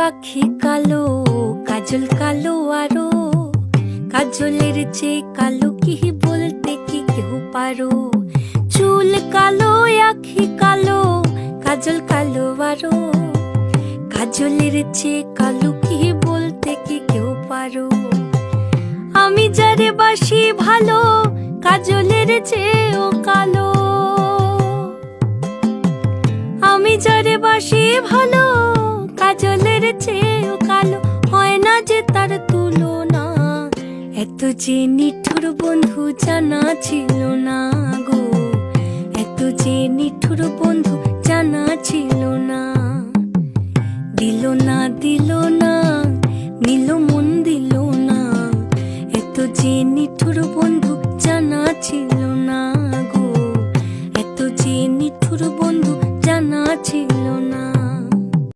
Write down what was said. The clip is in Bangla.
আখি কালো, কাজল কালো আরো, কাজলের চেয়ে কালো কি বলতে কি কেউ পারো। চুল কালো, আখি কালো, কাজল কালো আরো, কাজলের চেয়ে কালো কি বলতে কি কেউ পারো। আমি যারে বাসি ভালো, কাজলের চেয়েও কালো। আমি যারে বাসি ভালো, কাজলের চেয়েও কালো, হয় না যে তার তুলনা। এত যে নিঠুর বন্ধু জানা ছিল না গো, এত যে নিঠুর বন্ধু জানা ছিল না।